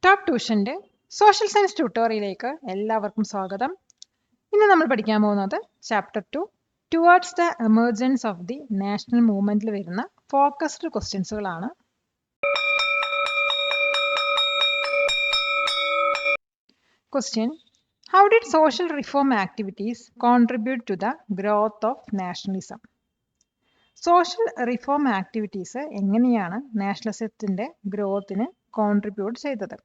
Top ട്യൂഷൻ്റെ social science ട്യൂട്ടോറിയലിലേക്ക് എല്ലാവർക്കും സ്വാഗതം. ഇന്ന് നമ്മൾ പഠിക്കാൻ പോകുന്നത് chapter 2 towards the emergence of the national മൂവ്മെന്റിൽ വരുന്ന ഫോക്കസ്ഡ് ക്വസ്റ്റ്യൻസുകളാണ്. Question: how did social reform activities contribute to the growth of nationalism? Social reform activities എങ്ങനെയാണ് നാഷണലിസത്തിന്റെ ഗ്രോത്തിന് കോൺട്രിബ്യൂട്ട് ചെയ്തത്?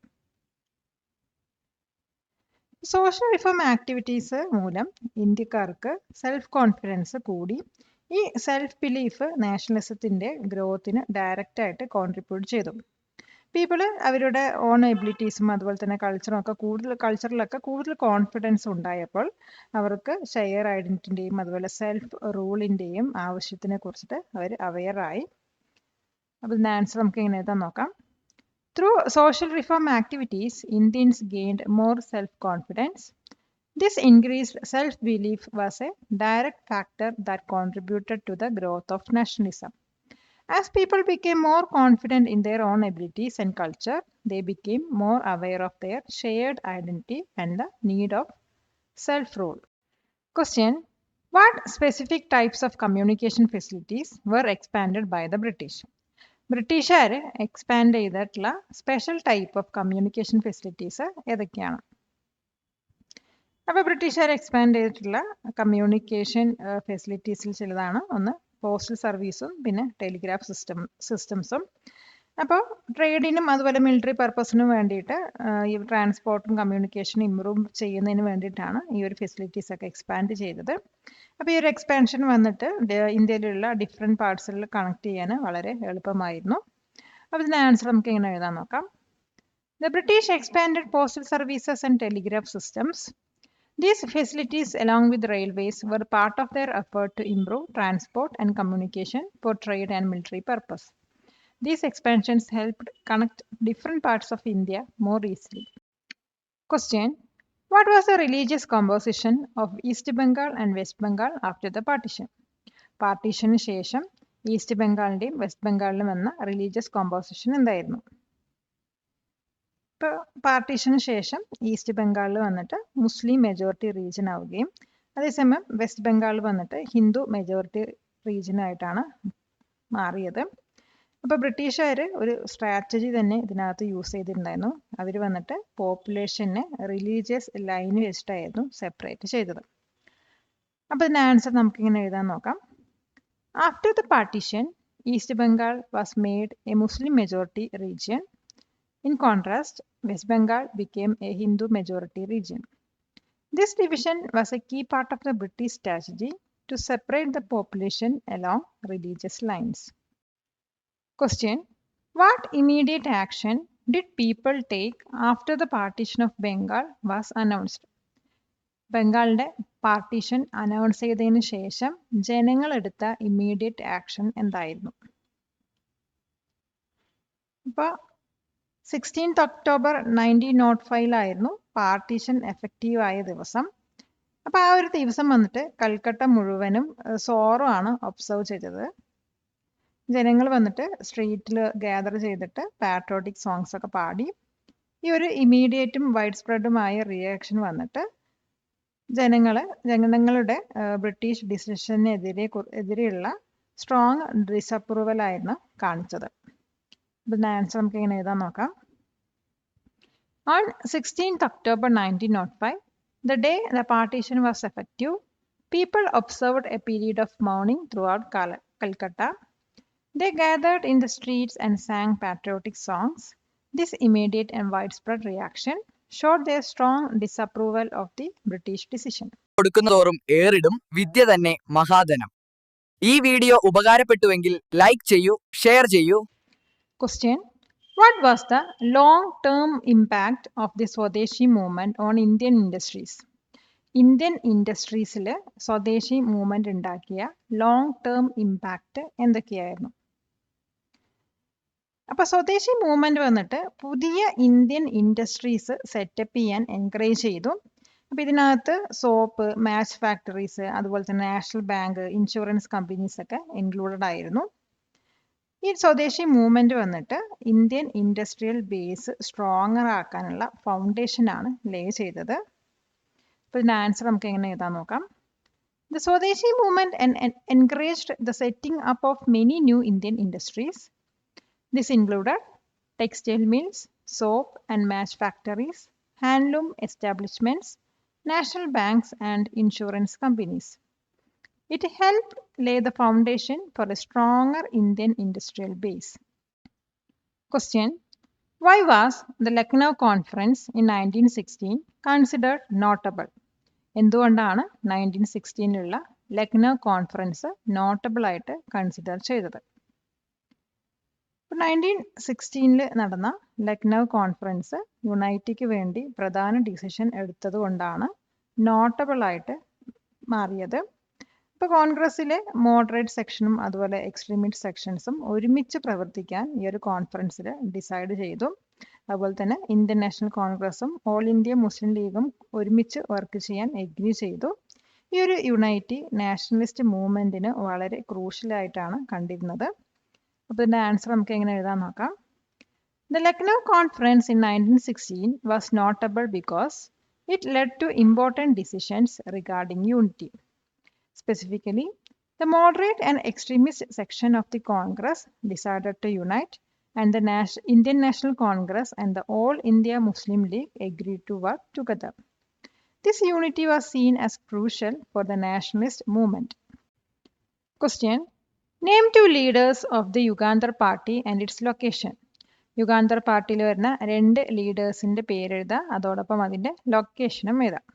സോഷ്യൽ റിഫോം ആക്ടിവിറ്റീസ് മൂലം ഇന്ത്യക്കാർക്ക് സെൽഫ് കോൺഫിഡൻസ് കൂടി. ഈ സെൽഫ് ബിലീഫ് നാഷണലിസത്തിന്റെ ഗ്രോത്തിന് ഡയറക്റ്റ് ആയിട്ട് കോൺട്രിബ്യൂട്ട് ചെയ്തു. പീപ്പിള് അവരുടെ ഓൺ എബിലിറ്റീസും അതുപോലെ തന്നെ കൾച്ചറിലൊക്കെ കൂടുതൽ കോൺഫിഡൻസ് ഉണ്ടായപ്പോൾ അവർക്ക് ഷെയർ ഐഡന്റിറ്റിന്റെയും അതുപോലെ സെൽഫ് റൂളിന്റെയും ആവശ്യത്തിനെ കുറിച്ചിട്ട് അവർ അവെയറായി. അപ്പോൾ ഇതിന്റെ ആൻസർ നമുക്ക് ഇങ്ങനെ എഴുതാൻ നോക്കാം. Through social reform activities, Indians gained more self-confidence. This increased self-belief was a direct factor that contributed to the growth of nationalism. As people became more confident in their own abilities and culture, they became more aware of their shared identity and the need of self-rule. Question: what specific types of communication facilities were expanded by the British? ബ്രിട്ടീഷുകാർ expand ചെയ്തിട്ടുള്ള special type of communication facilities ഏതൊക്കെയാണ്? അപ്പോൾ ബ്രിട്ടീഷുകാർ expand ചെയ്തിട്ടുള്ള communication ഫെസിലിറ്റീസിൽ ചിലതാണ്. ഒന്ന് postal സർവീസും പിന്നെ ടെലിഗ്രാഫ് സിസ്റ്റംസും. അപ്പോൾ ട്രേഡിനും അതുപോലെ മിലിറ്ററി പർപ്പസിനും വേണ്ടിയിട്ട് ഈ ട്രാൻസ്പോർട്ടും കമ്മ്യൂണിക്കേഷനും ഇമ്പ്രൂവ് ചെയ്യുന്നതിന് വേണ്ടിയിട്ടാണ് ഈ ഒരു ഫെസിലിറ്റീസ് ഒക്കെ എക്സ്പാൻഡ് ചെയ്തത്. അപ്പോൾ ഈ ഒരു എക്സ്പാൻഷൻ വന്നിട്ട് ഇന്ത്യയിലുള്ള ഡിഫറെൻറ്റ് പാർട്സിൽ കണക്ട് ചെയ്യാൻ വളരെ എളുപ്പമായിരുന്നു. അപ്പോൾ ഇതിൻ്റെ ആൻസർ നമുക്ക് ഇങ്ങനെ എഴുതാൻ നോക്കാം. The British expanded postal services and telegraph systems. These facilities along with railways were part of their effort to improve transport and communication for trade and military purpose. These expansions helped connect different parts of India more easily. Question: what was the religious composition of East Bengal and West Bengal after the partition? പാർട്ടീഷന് ശേഷം east ബംഗാളിന്റെയും west ബംഗാളിലും വന്ന religious composition എന്തായിരുന്നു? ഇപ്പോൾ പാർട്ടീഷന് ശേഷം east ബംഗാളിൽ വന്നിട്ട് മുസ്ലിം majority region ആവുകയും അതേസമയം വെസ്റ്റ് ബംഗാളിൽ വന്നിട്ട് ഹിന്ദു മെജോറിറ്റി റീജിയനായിട്ടാണ് മാറിയത്. അപ്പോൾ ബ്രിട്ടീഷുകാർ ഒരു സ്ട്രാറ്റജി തന്നെ ഇതിനകത്ത് യൂസ് ചെയ്തിട്ടുണ്ടായിരുന്നു. അവർ വന്നിട്ട് പോപ്പുലേഷനെ റിലീജിയസ് ലൈന് വെച്ചിട്ടായിരുന്നു സെപ്പറേറ്റ് ചെയ്തത്. അപ്പോൾ ഇതിൻ്റെ ആൻസർ നമുക്കിങ്ങനെ എഴുതാൻ നോക്കാം. After the partition east Bengal was made a Muslim majority region. In contrast, West Bengal became a Hindu majority region. This division was a key part of the British strategy to separate the population along religious lines. Question: what immediate action did people take after the partition of Bengal was announced? ബംഗാളിന്റെ partition announce ചെയ്തതിനു ശേഷം ജനങ്ങൾ എടുത്ത immediate action എന്തായിരുന്നു? ഇപ്പോൾ 16th October 1905 partition effective ആയ ദിവസം. അപ്പോൾ ആ ഒരു ദിവസം വന്നിട്ട് കൽക്കട്ട മുഴുവനും സോറോ ആണ് ഒബ്സർവ് ചെയ്തത്. ജനങ്ങൾ വന്നിട്ട് സ്ട്രീറ്റിൽ ഗ്യാദർ ചെയ്തിട്ട് പാട്രിയോട്ടിക് സോങ്സ് ഒക്കെ പാടി. ഈ ഒരു ഇമ്മീഡിയറ്റും വൈഡ് സ്പ്രെഡുമായ റിയാക്ഷൻ വന്നിട്ട് ജനങ്ങളുടെ ബ്രിട്ടീഷ് ഡിസിഷനെതിരെയുള്ള സ്ട്രോങ് ഡിസപ്രൂവൽ ആയിരുന്നു കാണിച്ചത്. ഇതിന്റെ ആൻസർ നമുക്ക് ഇങ്ങനെ എഴുതാൻ നോക്കാം. On 16th October 1905, the day the partition was effective, people observed a period of mourning throughout Calcutta. They gathered in the streets and sang patriotic songs. This immediate and widespread reaction showed their strong disapproval of the British decision. കൊടുക്കുന്നതോറും ഏറിടും വിദ്യ തന്നെ മഹാധനം. ഈ video ഉപകാരപ്പെട്ടുവെങ്കിൽ like ചെയ്യൂ, share ചെയ്യൂ. Question: what was the long-term impact of the Swadeshi movement on Indian industries? Indian ഇൻഡസ്ട്രീസിൽ swadeshi movement ഉണ്ടാക്കിയ long term impact എന്തൊക്കെയായിരുന്നു? അപ്പോൾ സ്വദേശി movement വന്നിട്ട് പുതിയ ഇന്ത്യൻ ഇൻഡസ്ട്രീസ് സെറ്റപ്പ് ചെയ്യാൻ എൻകറേജ് ചെയ്തു. അപ്പോൾ ഇതിനകത്ത് സോപ്പ്, മാച്ച് ഫാക്ടറീസ്, അതുപോലെ തന്നെ നാഷണൽ ബാങ്ക്, ഇൻഷുറൻസ് കമ്പനീസ് ഒക്കെ ഇൻക്ലൂഡഡ് ആയിരുന്നു. ഈ സ്വദേശി മൂവ്മെന്റ് വന്നിട്ട് ഇന്ത്യൻ ഇൻഡസ്ട്രിയൽ ബേസ് സ്ട്രോങ്ങർ ആക്കാനുള്ള ഫൗണ്ടേഷനാണ് ലേ ചെയ്തത്. അപ്പോൾ ഇതിന്റെ ആൻസർ നമുക്ക് എങ്ങനെ എഴുതാൻ നോക്കാം. The Swadeshi movement encouraged the setting up of many new Indian industries. This included textile mills, soap and match factories, handloom establishments, national banks and insurance companies. It helped lay the foundation for a stronger Indian industrial base. Question: why was the Lucknow Conference in 1916 considered notable? എന്തുകൊണ്ടാണ് 1916 Lucknow conference notable ആയിട്ട് consider ചെയ്തത്? 1916 നടന്ന Lucknow conference യുണൈറ്റിക്ക് വേണ്ടി പ്രധാന decision എടുത്തത് കൊണ്ടാണ് notable ആയിട്ട് മാറിയത്. ഇപ്പോൾ കോൺഗ്രസ്സിലെ മോഡറേറ്റ് സെക്ഷനും അതുപോലെ എക്സ്ട്രീമിസ്റ്റ് സെക്ഷൻസും ഒരുമിച്ച് പ്രവർത്തിക്കാൻ ഈ ഒരു കോൺഫറൻസിൽ ഡിസൈഡ് ചെയ്തു. അതുപോലെ തന്നെ ഇന്ത്യൻ നാഷണൽ കോൺഗ്രസും ഓൾ ഇന്ത്യ മുസ്ലിം ലീഗും ഒരുമിച്ച് വർക്ക് ചെയ്യാൻ എഗ്രി ചെയ്തു. ഈ ഒരു യുണൈറ്റി നാഷണലിസ്റ്റ് മൂവ്മെന്റിന് വളരെ ക്രൂഷ്യലായിട്ടാണ് കണ്ടിരുന്നത്. അപ്പോൾ ഇതിന്റെ ആൻസർ നമുക്ക് എങ്ങനെ എഴുതാൻ നോക്കാം. The Lucknow Conference in 1916 was notable because it led to important decisions regarding unity. Specifically, the moderate and extremist section of the Congress decided to unite, and the Indian National Congress and the All India Muslim League agreed to work together. This unity was seen as crucial for the nationalist movement. Question: name two leaders of the Yugandhar Party and its location. Yugandhar പാർട്ടിയിൽ വരുന്ന 2 ലീഡേഴ്സിന്റെ പേരെഴുതാം, അതോടൊപ്പം അതിന്റെ ലൊക്കേഷനും എഴുതാം.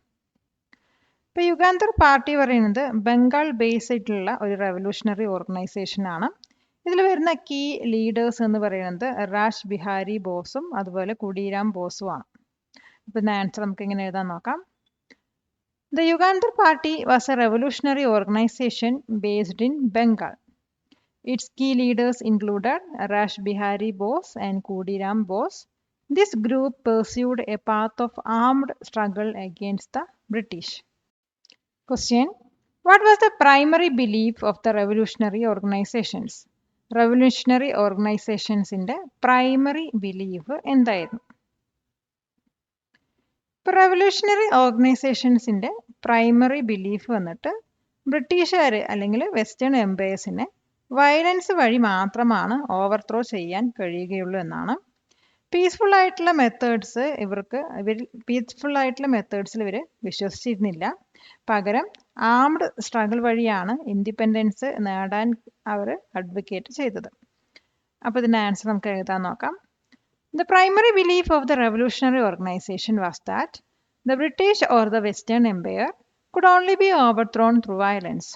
ഇപ്പൊ Yugandhar party പറയുന്നത് Bengal base ആയിട്ടുള്ള ഒരു റെവല്യൂഷണറി ഓർഗനൈസേഷൻ ആണ്. ഇതിൽ വരുന്ന കീ ലീഡേഴ്സ് എന്ന് പറയുന്നത് റാഷ് ബിഹാരി ബോസും അതുപോലെ കുടിറാം ബോസുമാണ്. അപ്പൊ ഇതിന്റെ ആൻസർ നമുക്ക് എങ്ങനെ എഴുതാൻ നോക്കാം. The Yugandhar Party was a revolutionary organization based in Bengal. Its key leaders included Rash Bihari Bose and Kudiram Bose. This group pursued a path of armed struggle against the British. Question: what was the primary belief of the revolutionary organizations? Revolutionary organizations in the primary belief എന്തായിരുന്നു? ഇപ്പോൾ revolutionary ഓർഗനൈസേഷൻസിന്റെ primary belief വന്നിട്ട് ബ്രിട്ടീഷുകാർ അല്ലെങ്കിൽ western എംപയേഴ്സിനെ violence വഴി മാത്രമാണ് overthrow ചെയ്യാൻ കഴിയുകയുള്ളൂ എന്നാണ്. പീസ്ഫുൾ ആയിട്ടുള്ള മെത്തേഡ്സ് ഇവർ വിശ്വസിച്ചിരുന്നില്ല. പകരം ആംഡ് സ്ട്രഗിൾ വഴിയാണ് ഇൻഡിപെൻഡൻസ് നേടാൻ അവർ അഡ്വക്കേറ്റ് ചെയ്തത്. അപ്പോൾ ഇതിന്റെ ആൻസർ നമുക്ക് എഴുതാൻ നോക്കാം. The primary belief of the revolutionary organization was that the British or the Western Empire could only be overthrown through violence.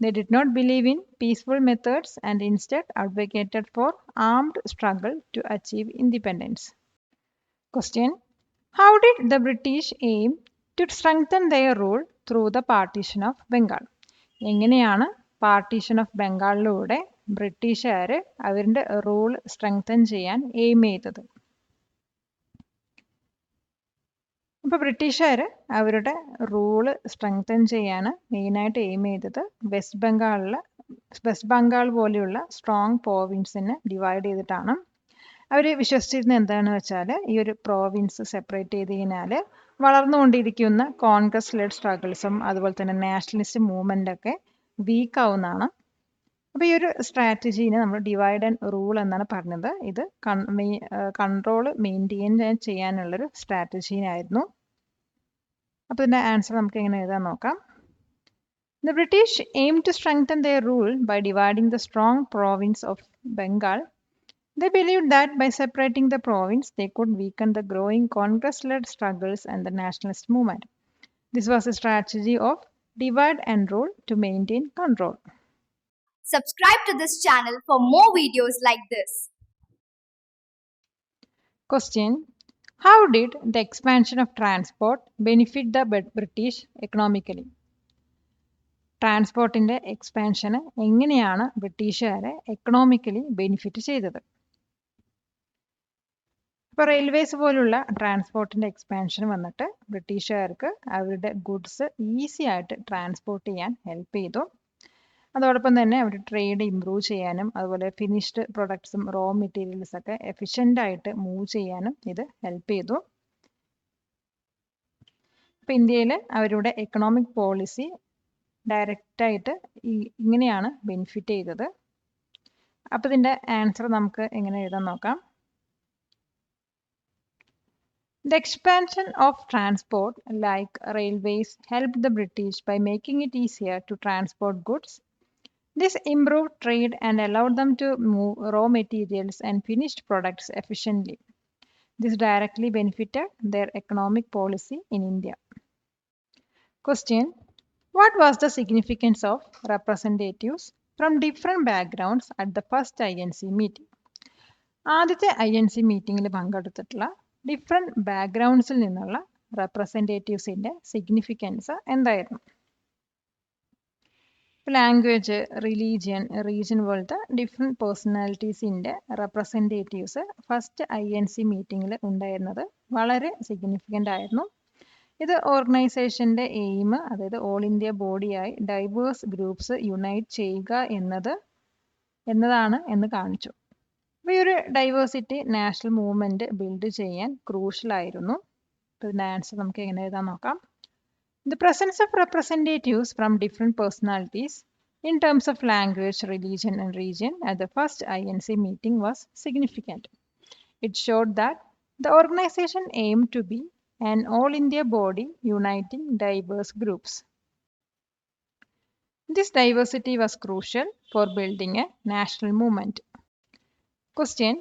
They did not believe in peaceful methods and instead advocated for armed struggle to achieve independence. Question: how did the British aim to strengthen their rule through the partition of Bengal? എങ്ങനെയാണ് partition of ബംഗാളിലൂടെ ബ്രിട്ടീഷുകാർ അവരുടെ rule strengthen ചെയ്യാൻ aim ചെയ്തത്? അപ്പോൾ ബ്രിട്ടീഷുകാർ അവരുടെ rule strengthen ചെയ്യാൻ മെയിനായിട്ട് എയിം ചെയ്തത് വെസ്റ്റ് ബംഗാൾ പോലെയുള്ള സ്ട്രോങ് പ്രോവിൻസിനെ ഡിവൈഡ് ചെയ്തിട്ടാണ്. അവർ വിശ്വസിച്ചിരുന്നത് എന്താണെന്ന് വെച്ചാൽ ഈ ഒരു പ്രോവിൻസ് സെപ്പറേറ്റ് ചെയ്ത് കഴിഞ്ഞാൽ വളർന്നുകൊണ്ടിരിക്കുന്ന കോൺഗ്രസ് ലെഡ് സ്ട്രഗിൾസും അതുപോലെ തന്നെ നാഷണലിസ്റ്റ് മൂവ്മെന്റ് ഒക്കെ വീക്ക് ആവുന്നതാണ്. അപ്പോൾ ഈ ഒരു സ്ട്രാറ്റജീനെ നമ്മൾ ഡിവൈഡ് ആൻഡ് റൂൾ എന്നാണ് പറഞ്ഞത്. ഇത് കൺട്രോൾ മെയിൻറ്റെയിൻ ചെയ്യാനുള്ളൊരു സ്ട്രാറ്റജീനായിരുന്നു. അപ്പോൾ ഇതിന്റെ ആൻസർ നമുക്ക് എങ്ങനെ എഴുതാൻ നോക്കാം. The British aimed to strengthen their rule by dividing the strong province of Bengal. They believed that by separating the province, they could weaken the growing Congress-led struggles and the nationalist movement. This was a strategy of divide and rule to maintain control. Subscribe to this channel for more videos like this. Question: how did the expansion of transport benefit the British economically? ട്രാൻസ്പോർട്ടിന്റെ എക്സ്പാൻഷന് എങ്ങനെയാണ് ബ്രിട്ടീഷുകാരെ economically benefit ചെയ്തത്? ഇപ്പോൾ railways പോലുള്ള ട്രാൻസ്പോർട്ടിന്റെ expansion വന്നിട്ട് ബ്രിട്ടീഷുകാർക്ക് അവരുടെ goods easy ആയിട്ട് transport ചെയ്യാൻ ഹെൽപ്പ് ചെയ്തു. അതോടൊപ്പം തന്നെ അവർ ട്രേഡ് ഇംപ്രൂവ് ചെയ്യാനും അതുപോലെ ഫിനിഷ്ഡ് പ്രൊഡക്ട്സും റോ മെറ്റീരിയൽസ് ഒക്കെ എഫിഷ്യൻ്റ് ആയിട്ട് മൂവ് ചെയ്യാനും ഇത് ഹെൽപ്പ് ചെയ്തു. അപ്പോൾ ഇന്ത്യയിൽ അവരുടെ എക്കണോമിക് പോളിസി ഡയറക്റ്റായിട്ട് ഇങ്ങനെയാണ് ബെനിഫിറ്റ് ചെയ്തത്. അപ്പോൾ ഇതിൻ്റെ ആൻസർ നമുക്ക് എങ്ങനെ എഴുതാൻ നോക്കാം. The expansion of transport like railways helped the British by making it easier to transport goods. This improved trade and allowed them to move raw materials and finished products efficiently. This directly benefited their economic policy in India. Question: what was the significance of representatives from different backgrounds at the first INC meeting? ആദ്യത്തെ INC മീറ്റിംഗിൽ പങ്കെടുത്തിട്ടുള്ള different ബാക്ക്ഗ്രൗണ്ട്സിൽ നിന്നുള്ള റെപ്രസെൻറ്റേറ്റീവ്സിൻ്റെ significance എന്തായിരുന്നു? Language, region പോലത്തെ different പേഴ്സണാലിറ്റീസിൻ്റെ representatives first INC മീറ്റിങ്ങിൽ ഉണ്ടായിരുന്നത് വളരെ സിഗ്നിഫിക്കൻ്റ് ആയിരുന്നു. ഇത് ഓർഗനൈസേഷൻ്റെ എയിം, അതായത് ഓൾ ഇന്ത്യ ബോഡിയായി ഡൈവേഴ്സ് ഗ്രൂപ്പ്സ് യുണൈറ്റ് ചെയ്യുക എന്നതാണ് എന്ന് കാണിച്ചു. അപ്പോൾ ഈ ഒരു ഡൈവേഴ്സിറ്റി നാഷണൽ മൂവ്മെൻറ്റ് ബിൽഡ് ചെയ്യാൻ ക്രൂഷ്യലായിരുന്നു. അപ്പോൾ ഇതിൻ്റെ ആൻസർ നമുക്ക് എങ്ങനെ എഴുതാൻ നോക്കാം. The presence of representatives from different personalities in terms of language, religion and region at the first INC meeting was significant. It showed that the organization aimed to be an all-India body uniting diverse groups. This diversity was crucial for building a national movement. Question: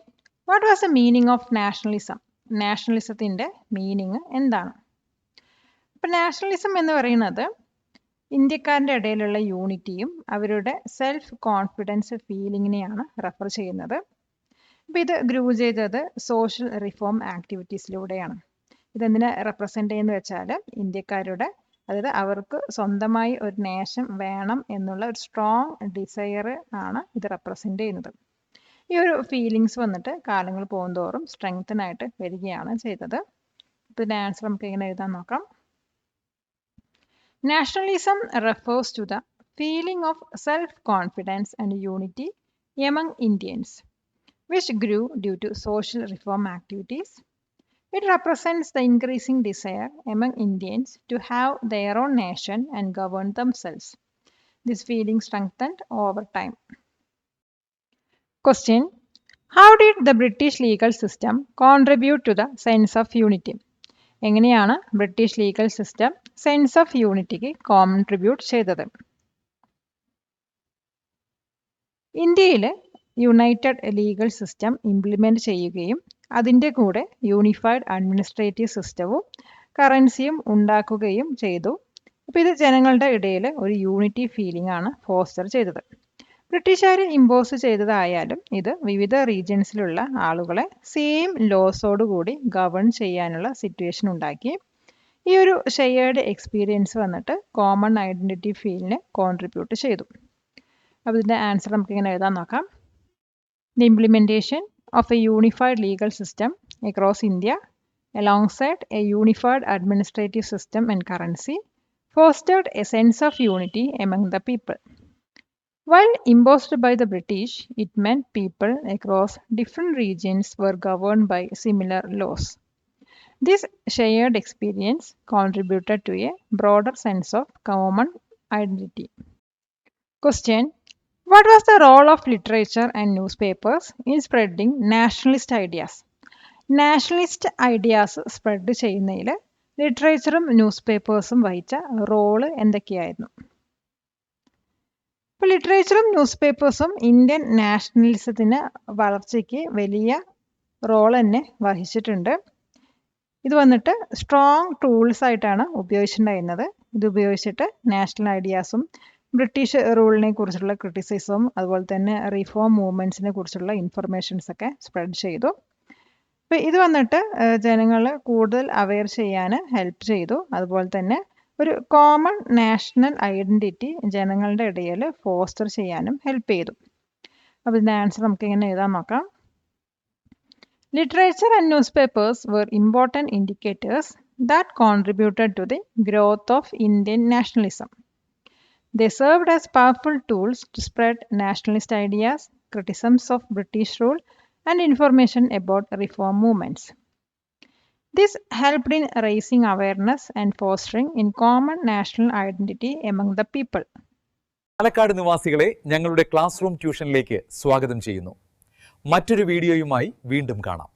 what was the meaning of nationalism? നാഷണലിസത്തിൻ്റെ meaning എന്താണ്? ഇപ്പം nationalism എന്ന് പറയുന്നത് ഇന്ത്യക്കാരുടെ ഇടയിലുള്ള യൂണിറ്റിയും അവരുടെ self confidence ഫീലിങ്ങിനെയാണ് refer ചെയ്യുന്നത്. അപ്പം ഇത് ഗ്രൂ ചെയ്തത് സോഷ്യൽ റിഫോം ആക്ടിവിറ്റീസിലൂടെയാണ്. ഇതെന്തിനെ റെപ്രസെൻ്റ് ചെയ്യുന്നത് വെച്ചാൽ ഇന്ത്യക്കാരുടെ, അതായത് അവർക്ക് സ്വന്തമായി ഒരു നേഷൻ വേണം എന്നുള്ള ഒരു സ്ട്രോങ് ഡിസയർ ആണ് ഇത് റെപ്രസെൻ്റ് ചെയ്യുന്നത്. ഈ ഒരു ഫീലിങ്സ് വന്നിട്ട് കാലങ്ങൾ പോകുന്തോറും സ്ട്രെങ്തനായിട്ട് വരികയാണ് ചെയ്തത്. ഇതിൻ്റെ ആൻസർ നമുക്ക് എങ്ങനെ എഴുതാൻ നോക്കാം. Nationalism refers to the feeling of self-confidence and unity among Indians, which grew due to social reform activities. It represents the increasing desire among Indians to have their own nation and govern themselves. This feeling strengthened over time. Question: how did the British legal system contribute to the sense of unity? എങ്ങനെയാണ് British legal system sense of യൂണിറ്റിക്ക് contribute ചെയ്തത്? ഇന്ത്യയിൽ United legal system implement ചെയ്യുകയും അതിൻ്റെ കൂടെ unified administrative സിസ്റ്റവും കറൻസിയും ഉണ്ടാക്കുകയും ചെയ്തു. അപ്പോൾ ഇത് ജനങ്ങളുടെ ഇടയിൽ ഒരു യൂണിറ്റി ഫീലിംഗ് ആണ് ഫോസ്റ്റർ ചെയ്തത്. ബ്രിട്ടീഷുകാർ ഇമ്പോസ് ചെയ്തതായാലും ഇത് വിവിധ റീജിയൻസിലുള്ള ആളുകളെ സെയിം ലോസോടുകൂടി ഗവേൺ ചെയ്യാനുള്ള സിറ്റുവേഷൻ ഉണ്ടാക്കി. ഈ ഒരു ഷെയർഡ് എക്സ്പീരിയൻസ് വന്നിട്ട് കോമൺ ഐഡൻറ്റിറ്റി ഫീലിനെ കോൺട്രിബ്യൂട്ട് ചെയ്തു. അപ്പോൾ ഇതിൻ്റെ ആൻസർ നമുക്ക് ഇങ്ങനെ എഴുതാൻ നോക്കാം. The implementation of a unified legal system across India alongside a unified administrative system and currency fostered a sense of unity among the people. While imposed by the British, it meant people across different regions were governed by similar laws. This shared experience contributed to a broader sense of common identity. Question: what was the role of literature and newspapers in spreading nationalist ideas? Nationalist ideas spread ചെയ്യുന്നതിൽ ലിറ്ററേച്ചറും news പേപ്പേഴ്സും വഹിച്ച role എന്തൊക്കെയായിരുന്നു? ഇപ്പോൾ ലിറ്ററേച്ചറും news പേപ്പേഴ്സും Indian നാഷണലിസത്തിന് വളർച്ചയ്ക്ക് വലിയ role തന്നെ വഹിച്ചിട്ടുണ്ട്. ഇത് വന്നിട്ട് സ്ട്രോങ് ടൂൾസ് ആയിട്ടാണ് ഉപയോഗിച്ചിട്ടുണ്ടായിരുന്നത്. ഇത് ഉപയോഗിച്ചിട്ട് നാഷണൽ ഐഡിയാസും ബ്രിട്ടീഷ് റൂളിനെ കുറിച്ചുള്ള ക്രിറ്റിസിസവും അതുപോലെ തന്നെ റിഫോം മൂവ്മെൻറ്റ്സിനെ കുറിച്ചുള്ള ഇൻഫർമേഷൻസ് ഒക്കെ സ്പ്രെഡ് ചെയ്തു. അപ്പോൾ ഇത് വന്നിട്ട് ജനങ്ങൾ കൂടുതൽ അവെയർ ചെയ്യാൻ ഹെൽപ്പ് ചെയ്തു. അതുപോലെ തന്നെ ഒരു കോമൺ നാഷണൽ ഐഡൻറ്റിറ്റി ജനങ്ങളുടെ ഇടയിൽ ഫോസ്റ്റർ ചെയ്യാനും ഹെൽപ്പ് ചെയ്തു. അപ്പോൾ ഇതിൻ്റെ ആൻസർ നമുക്ക് എങ്ങനെ എഴുതാൻ നോക്കാം. Literature and news papers were important indicators that contributed to the growth of Indian nationalism. They served as powerful tools to spread nationalist ideas, criticisms of British rule, and information about reform movements. This helped in raising awareness and fostering in common national identity among the people. Palakkad നിവാസികളെ ഞങ്ങളുടെ class room ട്യൂഷനിലേക്ക് സ്വാഗതം ചെയ്യുന്നു. മറ്റൊരു വീഡിയോയുമായി വീണ്ടും കാണാം.